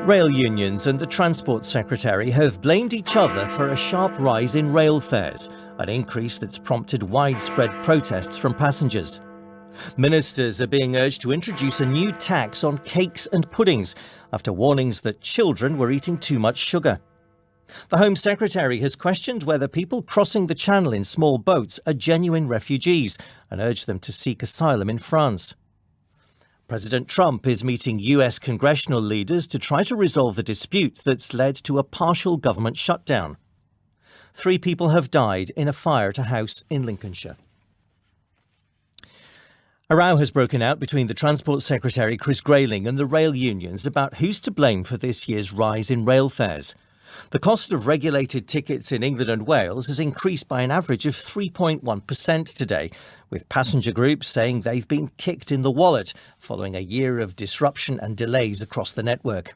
Rail unions and the Transport Secretary have blamed each other for a sharp rise in rail fares, an increase that's prompted widespread protests from passengers. Ministers are being urged to introduce a new tax on cakes and puddings after warnings that children were eating too much sugar. The Home Secretary has questioned whether people crossing the Channel in small boats are genuine refugees and urged them to seek asylum in France. President Trump is meeting US congressional leaders to try to resolve the dispute that's led to a partial government shutdown. 3 people have died in a fire at a house in Lincolnshire. A row has broken out between the Transport Secretary Chris Grayling and the rail unions about who's to blame for this year's rise in rail fares. The cost of regulated tickets in England and Wales has increased by an average of 3.1% today, with passenger groups saying they've been kicked in the wallet following a year of disruption and delays across the network.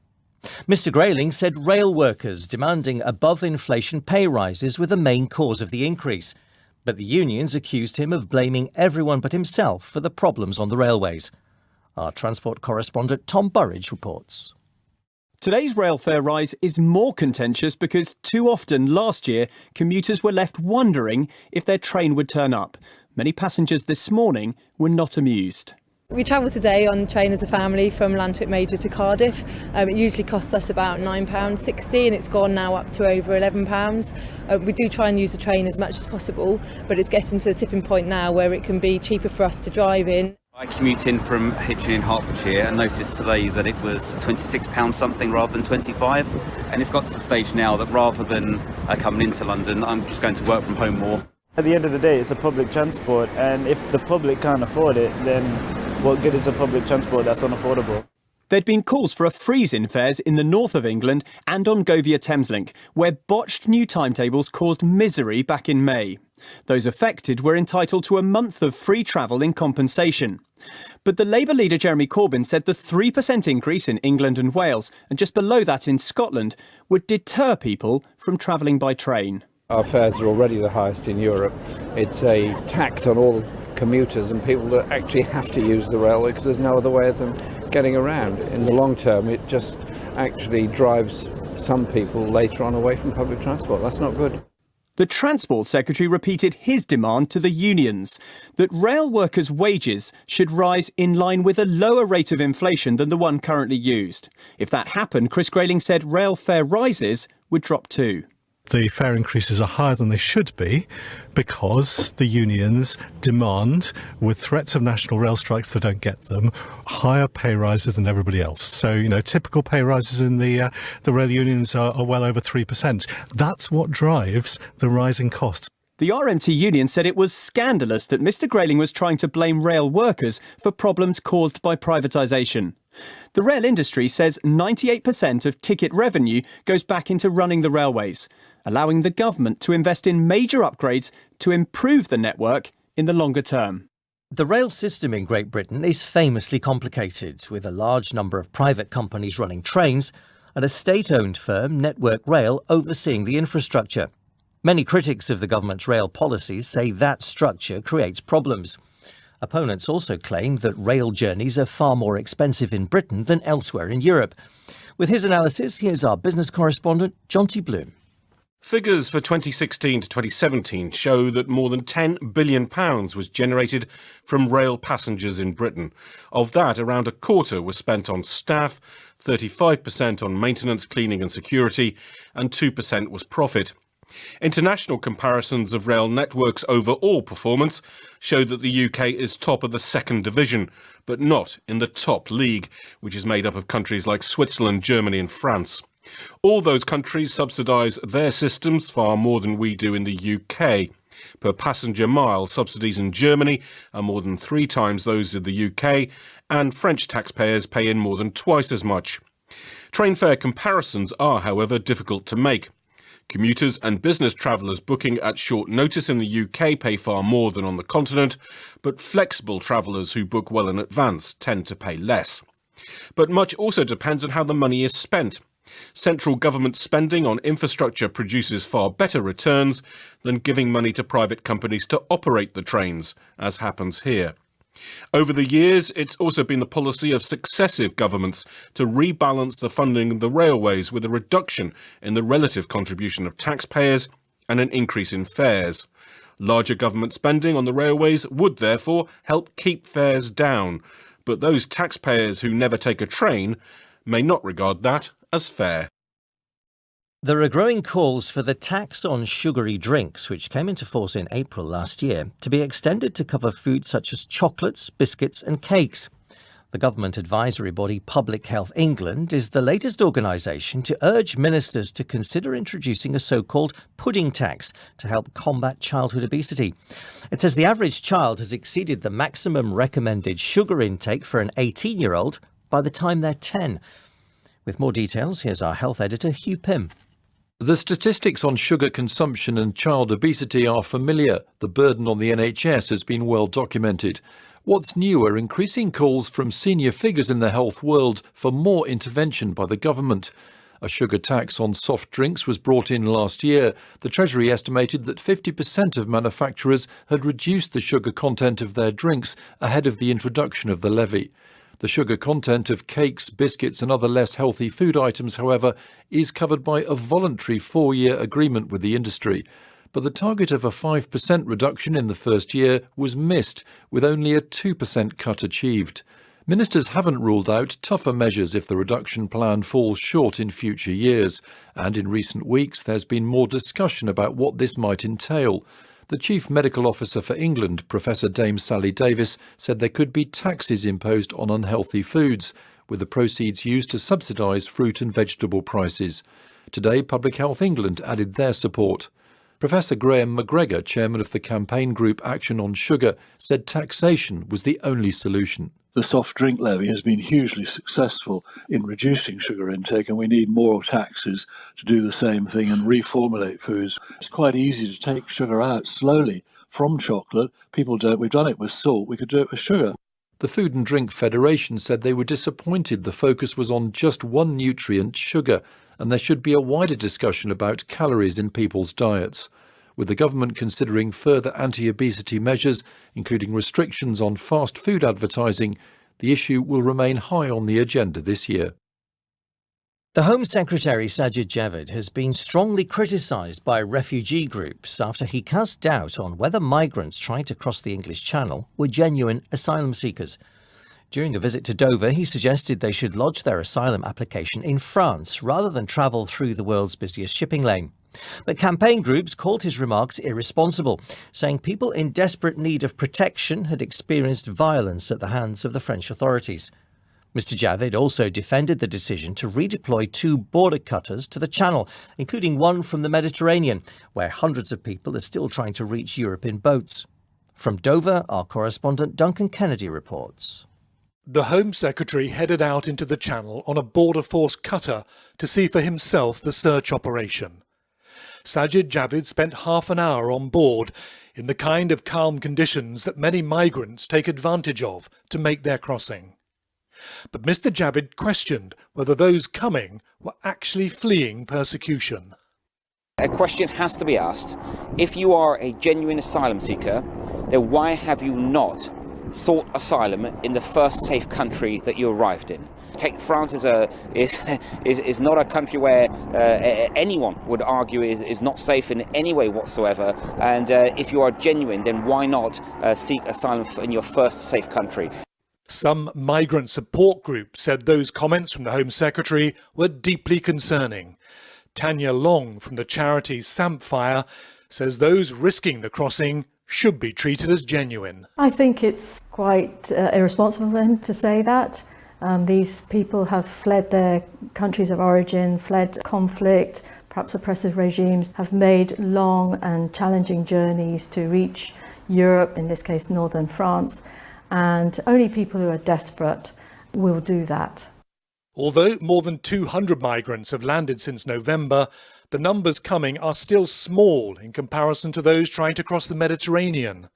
Mr Grayling said rail workers demanding above-inflation pay rises were the main cause of the increase, but the unions accused him of blaming everyone but himself for the problems on the railways. Our transport correspondent Tom Burridge reports. Today's rail fare rise is more contentious because too often last year commuters were left wondering if their train would turn up. Many passengers this morning were not amused. We travel today on the train as a family from Lantwick Major to Cardiff. It usually costs us about £9.60 and it's gone now up to over £11. We do try and use the train as much as possible, but it's getting to the tipping point now where it can be cheaper for us to drive in. I commute in from Hitchin in Hertfordshire and noticed today that it was £26 something rather than 25, and it's got to the stage now that rather than coming into London, I'm just going to work from home more. At the end of the day, it's a public transport, and if the public can't afford it, then what good is a public transport that's unaffordable? There'd been calls for a freeze in fares in the north of England and on Govia Thameslink, where botched new timetables caused misery back in May. Those affected were entitled to a month of free travel in compensation. But the Labour leader Jeremy Corbyn said the 3% increase in England and Wales, and just below that in Scotland, would deter people from travelling by train. Our fares are already the highest in Europe. It's a tax on all commuters and people that actually have to use the railway because there's no other way of them getting around. In the long term, it just actually drives some people later on away from public transport. That's not good. The Transport Secretary repeated his demand to the unions that rail workers' wages should rise in line with a lower rate of inflation than the one currently used. If that happened, Chris Grayling said rail fare rises would drop too. The fare increases are higher than they should be because the unions demand, with threats of national rail strikes that don't get them, higher pay rises than everybody else. So, typical pay rises in the rail unions are well over 3%. That's what drives the rising costs. The RMT union said it was scandalous that Mr Grayling was trying to blame rail workers for problems caused by privatisation. The rail industry says 98% of ticket revenue goes back into running the railways, allowing the government to invest in major upgrades to improve the network in the longer term. The rail system in Great Britain is famously complicated, with a large number of private companies running trains and a state-owned firm, Network Rail, overseeing the infrastructure. Many critics of the government's rail policies say that structure creates problems. Opponents also claim that rail journeys are far more expensive in Britain than elsewhere in Europe. With his analysis, here's our business correspondent, Jonty Bloom. Figures for 2016 to 2017 show that more than £10 billion was generated from rail passengers in Britain. Of that, around a quarter was spent on staff, 35% on maintenance, cleaning and security, and 2% was profit. International comparisons of rail networks' overall performance show that the UK is top of the second division, but not in the top league, which is made up of countries like Switzerland, Germany and France. All those countries subsidise their systems far more than we do in the UK. Per passenger mile, subsidies in Germany are more than 3 times those of the UK, and French taxpayers pay in more than twice as much. Train fare comparisons are, however, difficult to make. Commuters and business travellers booking at short notice in the UK pay far more than on the continent, but flexible travellers who book well in advance tend to pay less. But much also depends on how the money is spent. Central government spending on infrastructure produces far better returns than giving money to private companies to operate the trains, as happens here. Over the years, it's also been the policy of successive governments to rebalance the funding of the railways with a reduction in the relative contribution of taxpayers and an increase in fares. Larger government spending on the railways would therefore help keep fares down, but those taxpayers who never take a train may not regard that as fair. There are growing calls for the tax on sugary drinks, which came into force in April last year, to be extended to cover foods such as chocolates, biscuits and cakes. The government advisory body Public Health England is the latest organisation to urge ministers to consider introducing a so-called pudding tax to help combat childhood obesity. It says the average child has exceeded the maximum recommended sugar intake for an 18-year-old by the time they're 10. With more details, here's our health editor, Hugh Pym. The statistics on sugar consumption and child obesity are familiar. The burden on the NHS has been well documented. What's new are increasing calls from senior figures in the health world for more intervention by the government. A sugar tax on soft drinks was brought in last year. The Treasury estimated that 50% of manufacturers had reduced the sugar content of their drinks ahead of the introduction of the levy. The sugar content of cakes, biscuits and other less healthy food items, however, is covered by a voluntary 4-year agreement with the industry. But the target of a 5% reduction in the first year was missed, with only a 2% cut achieved. Ministers haven't ruled out tougher measures if the reduction plan falls short in future years. And in recent weeks, there's been more discussion about what this might entail. The Chief Medical Officer for England, Professor Dame Sally Davis, said there could be taxes imposed on unhealthy foods, with the proceeds used to subsidise fruit and vegetable prices. Today, Public Health England added their support. Professor Graham McGregor, chairman of the campaign group Action on Sugar, said taxation was the only solution. The soft drink levy has been hugely successful in reducing sugar intake, and we need more taxes to do the same thing and reformulate foods. It's quite easy to take sugar out slowly from chocolate. People don't. We've done it with salt. We could do it with sugar. The Food and Drink Federation said they were disappointed the focus was on just one nutrient, sugar, and there should be a wider discussion about calories in people's diets. With the government considering further anti-obesity measures, including restrictions on fast food advertising, the issue will remain high on the agenda this year. The Home Secretary Sajid Javid has been strongly criticised by refugee groups after he cast doubt on whether migrants trying to cross the English Channel were genuine asylum seekers. During a visit to Dover, he suggested they should lodge their asylum application in France rather than travel through the world's busiest shipping lane. But campaign groups called his remarks irresponsible, saying people in desperate need of protection had experienced violence at the hands of the French authorities. Mr Javid also defended the decision to redeploy 2 border cutters to the Channel, including one from the Mediterranean, where hundreds of people are still trying to reach Europe in boats. From Dover, our correspondent Duncan Kennedy reports. The Home Secretary headed out into the Channel on a border force cutter to see for himself the search operation. Sajid Javid spent half an hour on board in the kind of calm conditions that many migrants take advantage of to make their crossing. But Mr Javid questioned whether those coming were actually fleeing persecution. A question has to be asked. If you are a genuine asylum seeker, then why have you not sought asylum in the first safe country that you arrived in? France is not a country where anyone would argue is not safe in any way whatsoever. And if you are genuine, then why not seek asylum in your first safe country? Some migrant support groups said those comments from the Home Secretary were deeply concerning. Tanya Long from the charity Samphire says those risking the crossing should be treated as genuine. I think it's quite irresponsible of him to say that. These people have fled their countries of origin, fled conflict, perhaps oppressive regimes, have made long and challenging journeys to reach Europe, in this case northern France, and only people who are desperate will do that. Although more than 200 migrants have landed since November, the numbers coming are still small in comparison to those trying to cross the Mediterranean.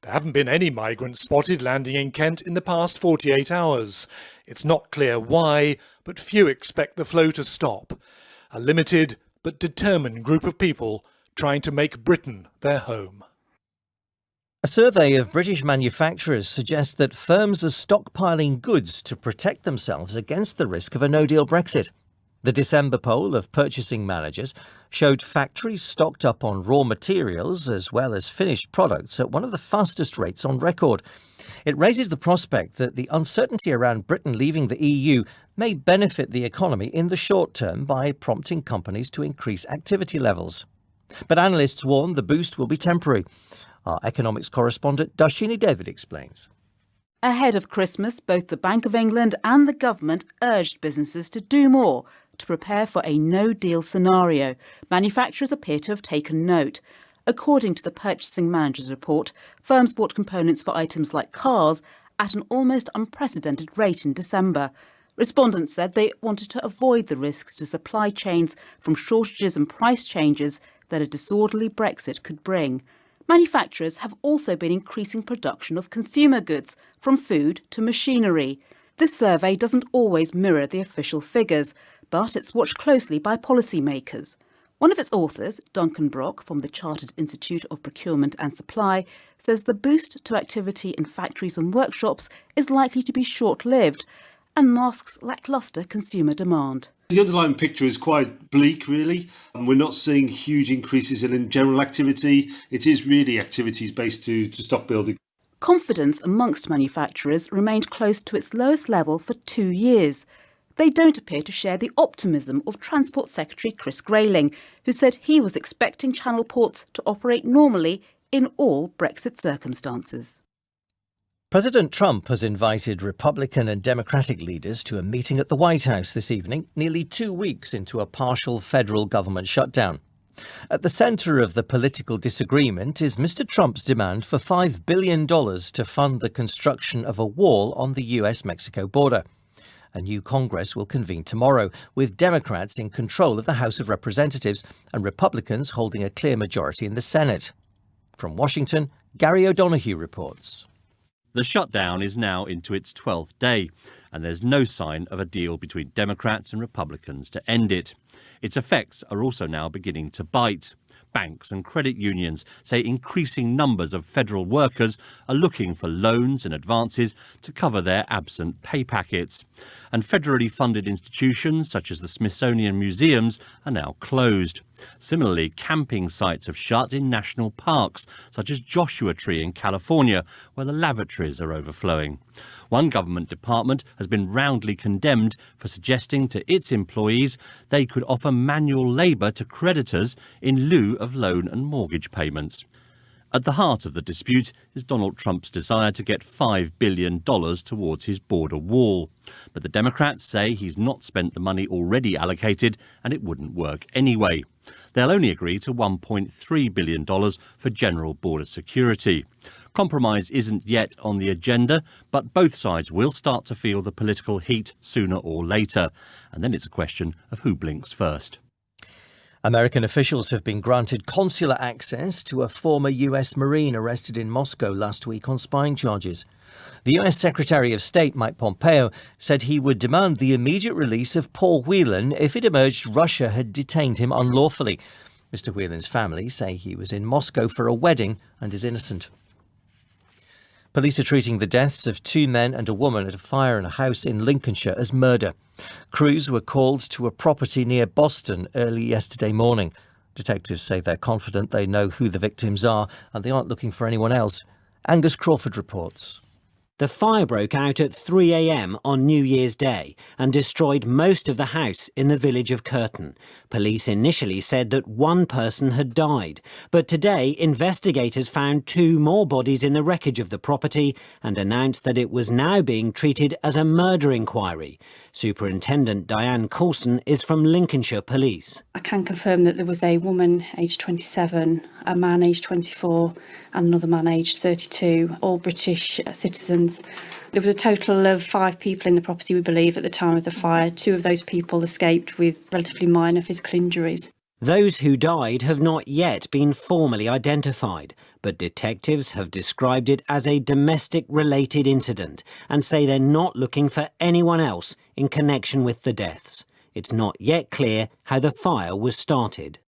There haven't been any migrants spotted landing in Kent in the past 48 hours. It's not clear why, but few expect the flow to stop. A limited but determined group of people trying to make Britain their home. A survey of British manufacturers suggests that firms are stockpiling goods to protect themselves against the risk of a no-deal Brexit. The December poll of purchasing managers showed factories stocked up on raw materials as well as finished products at one of the fastest rates on record. It raises the prospect that the uncertainty around Britain leaving the EU may benefit the economy in the short term by prompting companies to increase activity levels. But analysts warn the boost will be temporary. Our economics correspondent Darshini David explains. Ahead of Christmas, both the Bank of England and the government urged businesses to do more to prepare for a no-deal scenario. Manufacturers appear to have taken note. According to the Purchasing Managers Report, firms bought components for items like cars at an almost unprecedented rate in December. Respondents said they wanted to avoid the risks to supply chains from shortages and price changes that a disorderly Brexit could bring. Manufacturers have also been increasing production of consumer goods, from food to machinery. This survey doesn't always mirror the official figures, but it's watched closely by policymakers. One of its authors, Duncan Brock from the Chartered Institute of Procurement and Supply, says the boost to activity in factories and workshops is likely to be short-lived and masks lacklustre consumer demand. The underlying picture is quite bleak, really. We're not seeing huge increases in general activity. It is really activities based to stock building. Confidence amongst manufacturers remained close to its lowest level for 2 years. They don't appear to share the optimism of Transport Secretary Chris Grayling, who said he was expecting Channel ports to operate normally in all Brexit circumstances. President Trump has invited Republican and Democratic leaders to a meeting at the White House this evening, nearly 2 weeks into a partial federal government shutdown. At the centre of the political disagreement is Mr. Trump's demand for $5 billion to fund the construction of a wall on the US-Mexico border. A new Congress will convene tomorrow, with Democrats in control of the House of Representatives and Republicans holding a clear majority in the Senate. From Washington, Gary O'Donoghue reports. The shutdown is now into its 12th day, and there's no sign of a deal between Democrats and Republicans to end it. Its effects are also now beginning to bite. Banks and credit unions say increasing numbers of federal workers are looking for loans and advances to cover their absent pay packets. And federally funded institutions such as the Smithsonian Museums are now closed. Similarly, camping sites have shut in national parks such as Joshua Tree in California, where the lavatories are overflowing. One government department has been roundly condemned for suggesting to its employees they could offer manual labour to creditors in lieu of loan and mortgage payments. At the heart of the dispute is Donald Trump's desire to get $5 billion towards his border wall. But the Democrats say he's not spent the money already allocated and it wouldn't work anyway. They'll only agree to $1.3 billion for general border security. Compromise isn't yet on the agenda, but both sides will start to feel the political heat sooner or later. And then it's a question of who blinks first. American officials have been granted consular access to a former US Marine arrested in Moscow last week on spying charges. The US Secretary of State, Mike Pompeo, said he would demand the immediate release of Paul Whelan if it emerged Russia had detained him unlawfully. Mr. Whelan's family say he was in Moscow for a wedding and is innocent. Police are treating the deaths of 2 men and a woman at a fire in a house in Lincolnshire as murder. Crews were called to a property near Boston early yesterday morning. Detectives say they're confident they know who the victims are and they aren't looking for anyone else. Angus Crawford reports. The fire broke out at 3 a.m. on New Year's Day and destroyed most of the house in the village of Kirton. Police initially said that 1 person had died, but today investigators found 2 more bodies in the wreckage of the property and announced that it was now being treated as a murder inquiry. Superintendent Diane Coulson is from Lincolnshire Police. I can confirm that there was a woman aged 27, a man aged 24 and another man aged 32, all British citizens. There was a total of 5 people in the property, we believe, at the time of the fire. 2 of those people escaped with relatively minor physical injuries. Those who died have not yet been formally identified, but detectives have described it as a domestic-related incident and say they're not looking for anyone else in connection with the deaths. It's not yet clear how the fire was started.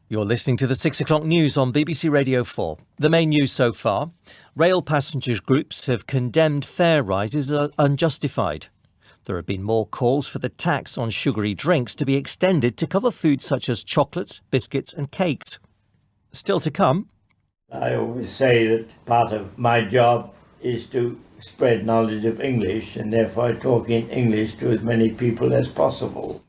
You're listening to the 6 o'clock news on BBC Radio 4. The main news so far: rail passengers groups have condemned fare rises are unjustified. There have been more calls for the tax on sugary drinks to be extended to cover foods such as chocolates, biscuits and cakes. Still to come. I always say that part of my job is to spread knowledge of English and therefore talk in English to as many people as possible.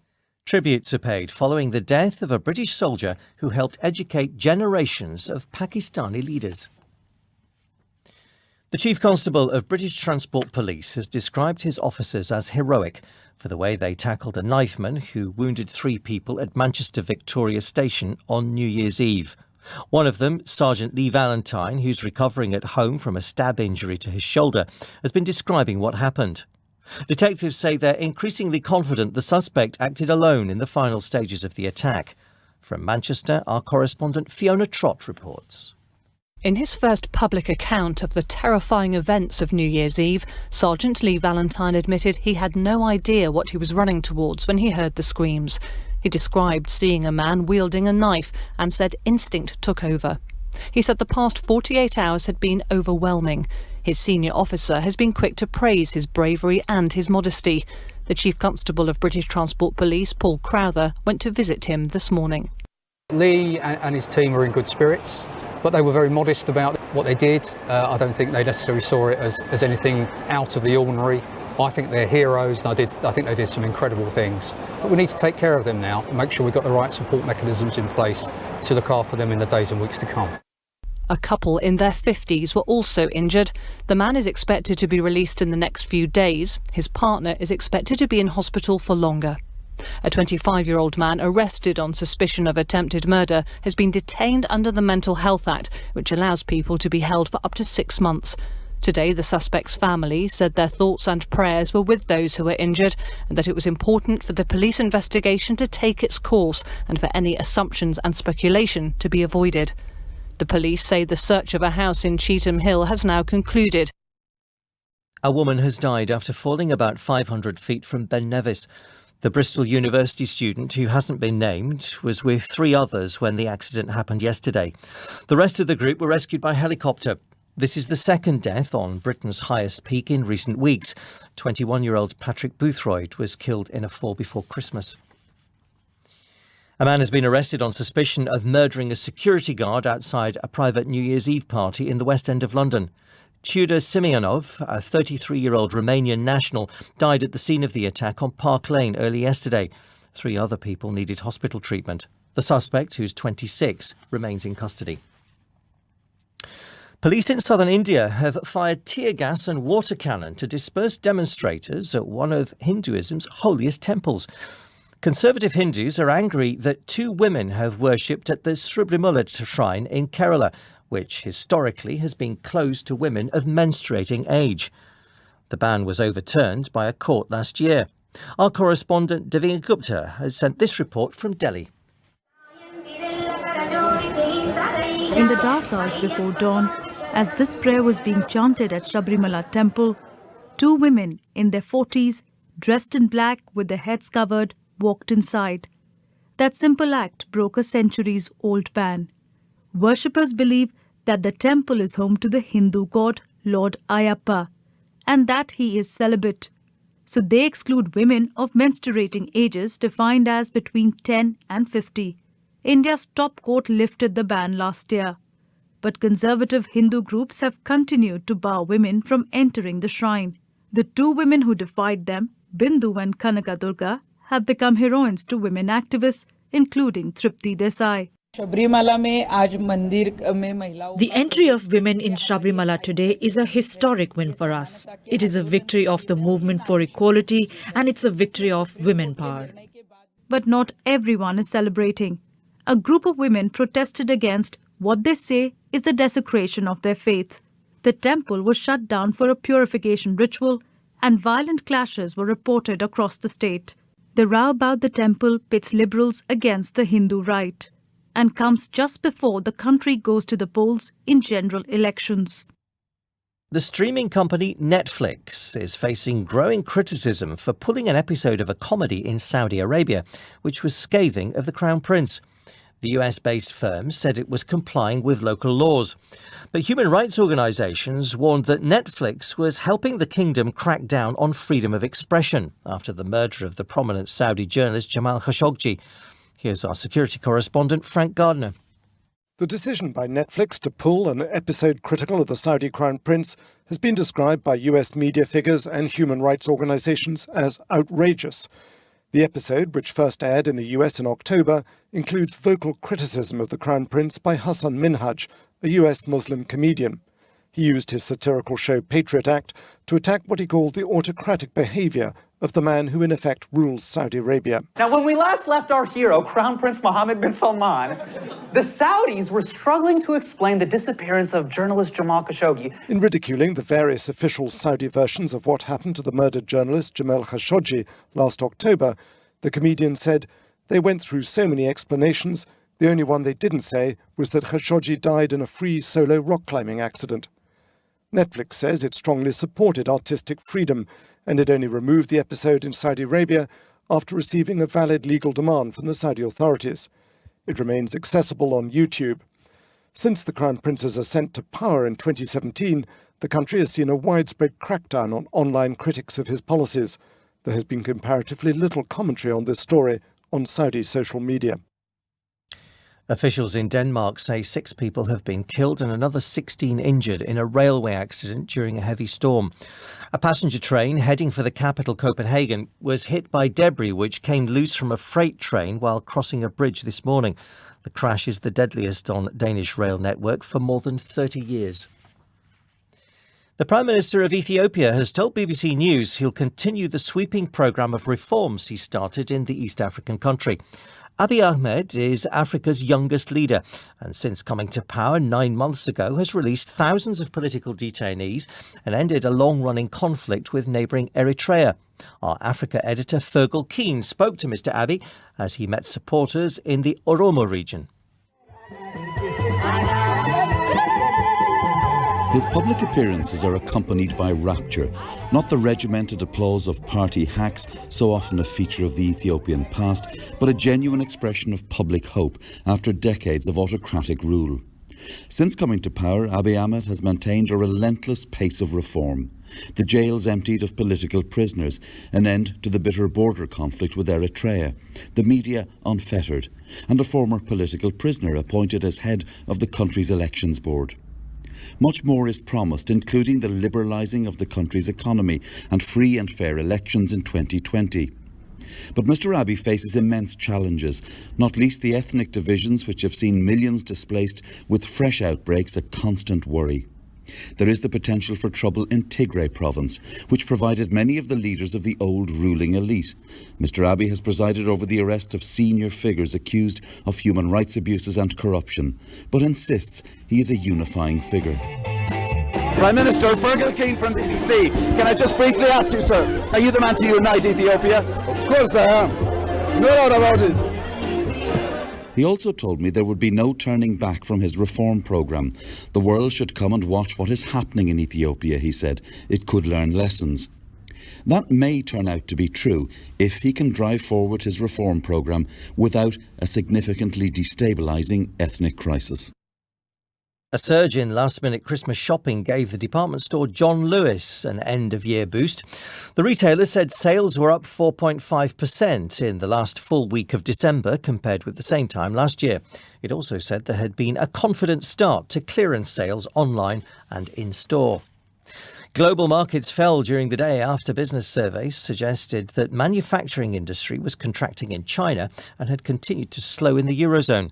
Tributes are paid following the death of a British soldier who helped educate generations of Pakistani leaders. The Chief Constable of British Transport Police has described his officers as heroic for the way they tackled a knifeman who wounded 3 people at Manchester Victoria Station on New Year's Eve. One of them, Sergeant Lee Valentine, who's recovering at home from a stab injury to his shoulder, has been describing what happened. Detectives say they're increasingly confident the suspect acted alone in the final stages of the attack. From Manchester, our correspondent Fiona Trott reports. In his first public account of the terrifying events of New Year's Eve, Sergeant Lee Valentine admitted he had no idea what he was running towards when he heard the screams. He described seeing a man wielding a knife and said instinct took over. He said the past 48 hours had been overwhelming. His senior officer has been quick to praise his bravery and his modesty. The Chief Constable of British Transport Police, Paul Crowther, went to visit him this morning. Lee and his team were in good spirits, but they were very modest about what they did. I don't think they necessarily saw it as anything out of the ordinary. I think they're heroes, and I think they did some incredible things. But we need to take care of them now and make sure we've got the right support mechanisms in place to look after them in the days and weeks to come. A couple in their 50s were also injured. The man is expected to be released in the next few days. His partner is expected to be in hospital for longer. A 25-year-old man arrested on suspicion of attempted murder has been detained under the Mental Health Act, which allows people to be held for up to 6 months. Today, the suspect's family said their thoughts and prayers were with those who were injured and that it was important for the police investigation to take its course and for any assumptions and speculation to be avoided. The police say the search of a house in Cheetham Hill has now concluded. A woman has died after falling about 500 feet from Ben Nevis. The Bristol University student, who hasn't been named, was with 3 others when the accident happened yesterday. The rest of the group were rescued by helicopter. This is the second death on Britain's highest peak in recent weeks. 21-year-old Patrick Boothroyd was killed in a fall before Christmas. A man has been arrested on suspicion of murdering a security guard outside a private New Year's Eve party in the West End of London. Tudor Simeonov, a 33-year-old Romanian national, died at the scene of the attack on Park Lane early yesterday. 3 other people needed hospital treatment. The suspect, who's 26, remains in custody. Police in southern India have fired tear gas and water cannon to disperse demonstrators at one of Hinduism's holiest temples. Conservative Hindus are angry that 2 women have worshipped at the Sabarimala shrine in Kerala, which historically has been closed to women of menstruating age. The ban was overturned by a court last year. Our correspondent Divya Gupta has sent this report from Delhi. In the dark hours before dawn, as this prayer was being chanted at Sabarimala temple, 2 women in their 40s, dressed in black with their heads covered, walked inside. That simple act broke a centuries-old ban. Worshippers believe that the temple is home to the Hindu god Lord Ayyappa and that he is celibate. So they exclude women of menstruating ages defined as between 10 and 50. India's top court lifted the ban last year. But conservative Hindu groups have continued to bar women from entering the shrine. The 2 women who defied them, Bindu and Kanaka Durga, have become heroines to women activists, including Tripti Desai. The entry of women in Sabarimala today is a historic win for us. It is a victory of the movement for equality and it's a victory of women power. But not everyone is celebrating. A group of women protested against what they say is the desecration of their faith. The temple was shut down for a purification ritual and violent clashes were reported across the state. The row about the temple pits liberals against the Hindu right and comes just before the country goes to the polls in general elections. The streaming company Netflix is facing growing criticism for pulling an episode of a comedy in Saudi Arabia, which was scathing of the Crown Prince. The US-based firm said it was complying with local laws. But human rights organisations warned that Netflix was helping the kingdom crack down on freedom of expression after the murder of the prominent Saudi journalist Jamal Khashoggi. Here's our security correspondent Frank Gardner. The decision by Netflix to pull an episode critical of the Saudi Crown Prince has been described by US media figures and human rights organisations as outrageous. The episode, which first aired in the US in October, includes vocal criticism of the Crown Prince by Hassan Minhaj, a US Muslim comedian. He used his satirical show Patriot Act to attack what he called the autocratic behaviour of the man who in effect rules Saudi Arabia. Now, when we last left our hero, Crown Prince Mohammed bin Salman, the Saudis were struggling to explain the disappearance of journalist Jamal Khashoggi. In ridiculing the various official Saudi versions of what happened to the murdered journalist Jamal Khashoggi last October, the comedian said, "They went through so many explanations. The only one they didn't say was that Khashoggi died in a free solo rock climbing accident." Netflix says it strongly supported artistic freedom, and it only removed the episode in Saudi Arabia after receiving a valid legal demand from the Saudi authorities. It remains accessible on YouTube. Since the Crown Prince's ascent to power in 2017, the country has seen a widespread crackdown on online critics of his policies. There has been comparatively little commentary on this story on Saudi social media. Officials in Denmark say 6 people have been killed and another 16 injured in a railway accident during a heavy storm. A passenger train heading for the capital, Copenhagen, was hit by debris which came loose from a freight train while crossing a bridge this morning. The crash is the deadliest on Danish rail network for more than 30 years. The Prime Minister of Ethiopia has told BBC News he'll continue the sweeping programme of reforms he started in the East African country. Abiy Ahmed is Africa's youngest leader and since coming to power 9 months ago has released thousands of political detainees and ended a long-running conflict with neighbouring Eritrea. Our Africa editor Fergal Keane spoke to Mr Abiy as he met supporters in the Oromo region. His public appearances are accompanied by rapture, not the regimented applause of party hacks, so often a feature of the Ethiopian past, but a genuine expression of public hope after decades of autocratic rule. Since coming to power, Abiy Ahmed has maintained a relentless pace of reform. The jails emptied of political prisoners, an end to the bitter border conflict with Eritrea, the media unfettered, and a former political prisoner appointed as head of the country's elections board. Much more is promised, including the liberalising of the country's economy and free and fair elections in 2020. But Mr Abiy faces immense challenges, not least the ethnic divisions which have seen millions displaced, with fresh outbreaks a constant worry. There is the potential for trouble in Tigray province, which provided many of the leaders of the old ruling elite. Mr Abiy has presided over the arrest of senior figures accused of human rights abuses and corruption, but insists he is a unifying figure. Prime Minister, Fergal Keane from the BBC. Can I just briefly ask you, sir, are you the man to unite Ethiopia? Of course I am. No doubt about it. He also told me there would be no turning back from his reform programme. The world should come and watch what is happening in Ethiopia, he said. It could learn lessons. That may turn out to be true if he can drive forward his reform programme without a significantly destabilising ethnic crisis. A surge in last-minute Christmas shopping gave the department store John Lewis an end-of-year boost. The retailer said sales were up 4.5% in the last full week of December compared with the same time last year. It also said there had been a confident start to clearance sales online and in-store. Global markets fell during the day after business surveys suggested that manufacturing industry was contracting in China and had continued to slow in the Eurozone.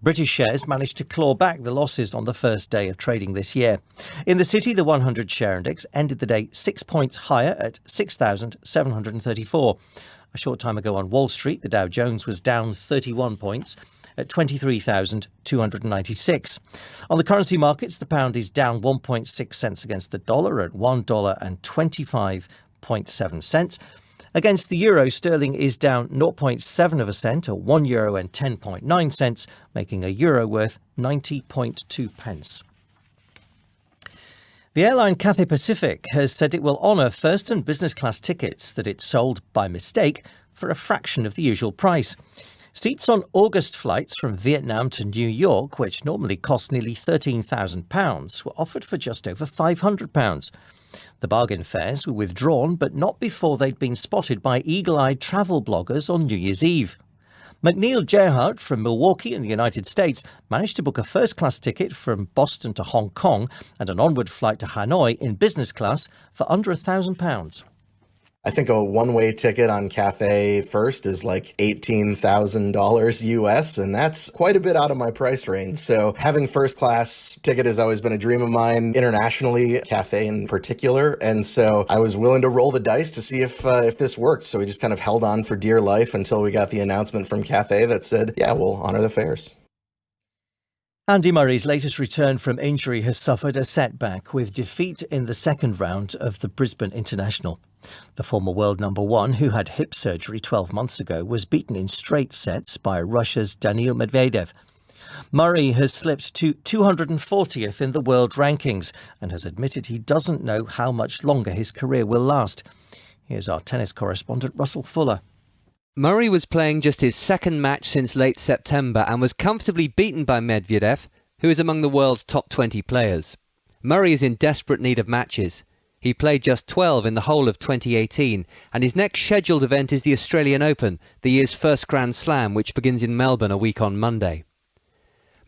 British shares managed to claw back the losses on the first day of trading this year. In the city, the 100 share index ended the day 6 points higher at 6,734. A short time ago on Wall Street, the Dow Jones was down 31 points at 23,296. On the currency markets, the pound is down 1.6 cents against the dollar at $1.25.7. Against the euro, sterling is down 0.7 of a cent, or €1.10.9, making a euro worth 90.2 pence. The airline Cathay Pacific has said it will honour first and business class tickets that it sold by mistake for a fraction of the usual price. Seats on August flights from Vietnam to New York, which normally cost nearly £13,000, were offered for just over £500. The bargain fares were withdrawn, but not before they'd been spotted by eagle-eyed travel bloggers on New Year's Eve. McNeil Gerhardt from Milwaukee in the United States managed to book a first-class ticket from Boston to Hong Kong and an onward flight to Hanoi in business class for under £1,000. I think a one-way ticket on Cathay first is like $18,000 US, and that's quite a bit out of my price range. So having first-class ticket has always been a dream of mine, internationally, Cathay in particular. And so I was willing to roll the dice to see if this worked. So we just kind of held on for dear life until we got the announcement from Cathay that said, yeah, we'll honor the fares. Andy Murray's latest return from injury has suffered a setback with defeat in the second round of the Brisbane International. The former world number one, who had hip surgery 12 months ago, was beaten in straight sets by Russia's Daniil Medvedev. Murray has slipped to 240th in the world rankings and has admitted he doesn't know how much longer his career will last. Here's our tennis correspondent Russell Fuller. Murray was playing just his second match since late September and was comfortably beaten by Medvedev, who is among the world's top 20 players. Murray is in desperate need of matches. He played just 12 in the whole of 2018, and his next scheduled event is the Australian Open, the year's first Grand Slam, which begins in Melbourne a week on Monday.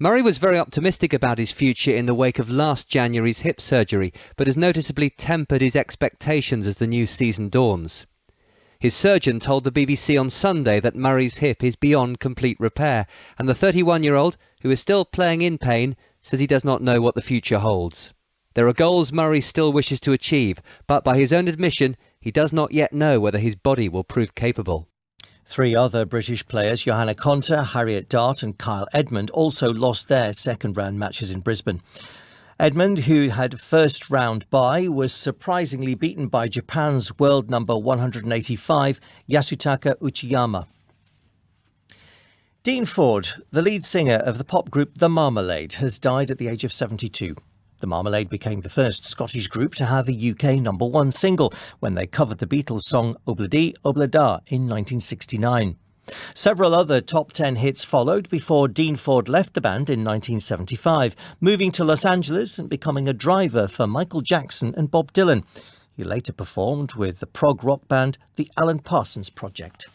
Murray was very optimistic about his future in the wake of last January's hip surgery, but has noticeably tempered his expectations as the new season dawns. His surgeon told the BBC on Sunday that Murray's hip is beyond complete repair, and the 31-year-old, who is still playing in pain, says he does not know what the future holds. There are goals Murray still wishes to achieve, but by his own admission, he does not yet know whether his body will prove capable. Three other British players, Johanna Konta, Harriet Dart and Kyle Edmund, also lost their second-round matches in Brisbane. Edmund, who had first-round bye, was surprisingly beaten by Japan's world number 185, Yasutaka Uchiyama. Dean Ford, the lead singer of the pop group The Marmalade, has died at the age of 72. The Marmalade became the first Scottish group to have a UK number one single when they covered the Beatles' song Obladi Oblada in 1969. Several other top 10 hits followed before Dean Ford left the band in 1975, moving to Los Angeles and becoming a driver for Michael Jackson and Bob Dylan. He later performed with the prog rock band The Alan Parsons Project.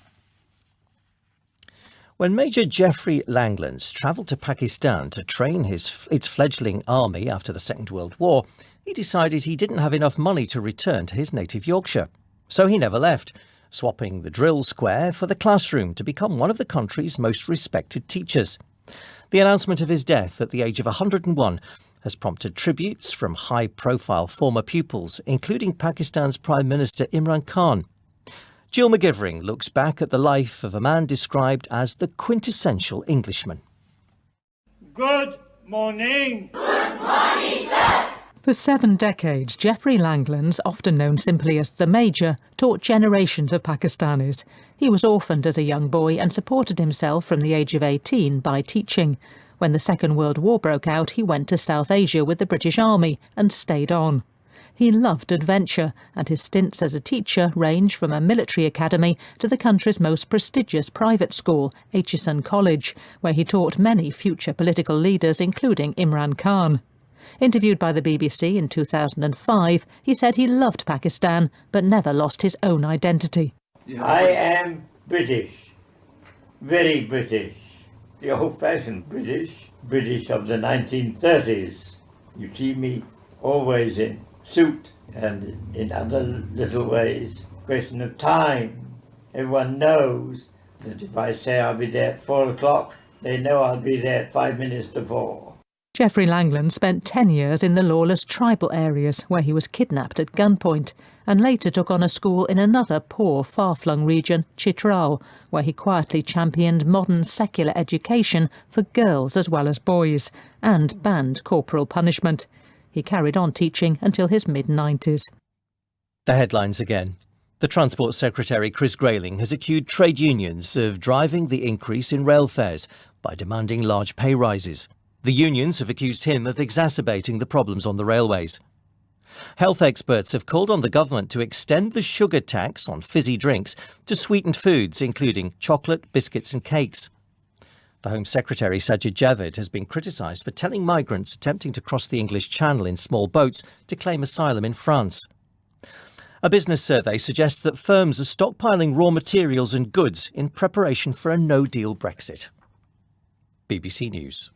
When Major Geoffrey Langlands travelled to Pakistan to train its fledgling army after the Second World War, he decided he didn't have enough money to return to his native Yorkshire. So he never left, swapping the drill square for the classroom to become one of the country's most respected teachers. The announcement of his death at the age of 101 has prompted tributes from high-profile former pupils, including Pakistan's Prime Minister Imran Khan. Jill McGivering looks back at the life of a man described as the quintessential Englishman. Good morning. Good morning, sir. For 7 decades, Geoffrey Langlands, often known simply as the Major, taught generations of Pakistanis. He was orphaned as a young boy and supported himself from the age of 18 by teaching. When the Second World War broke out, he went to South Asia with the British Army and stayed on. He loved adventure, and his stints as a teacher range from a military academy to the country's most prestigious private school, Aitchison College, where he taught many future political leaders, including Imran Khan. Interviewed by the BBC in 2005, he said he loved Pakistan, but never lost his own identity. I am British, very British, the old-fashioned British, British of the 1930s. You see me always in suit, and in other little ways, question of time. Everyone knows that if I say I'll be there at 4 o'clock, they know I'll be there at 5 minutes to 4. Geoffrey Langland spent 10 years in the lawless tribal areas where he was kidnapped at gunpoint and later took on a school in another poor, far-flung region, Chitral, where he quietly championed modern secular education for girls as well as boys and banned corporal punishment. He carried on teaching until his mid-90s. The headlines again. The Transport Secretary Chris Grayling has accused trade unions of driving the increase in rail fares by demanding large pay rises. The unions have accused him of exacerbating the problems on the railways. Health experts have called on the government to extend the sugar tax on fizzy drinks to sweetened foods, including chocolate, biscuits and cakes. The Home Secretary, Sajid Javid, has been criticised for telling migrants attempting to cross the English Channel in small boats to claim asylum in France. A business survey suggests that firms are stockpiling raw materials and goods in preparation for a no-deal Brexit. BBC News.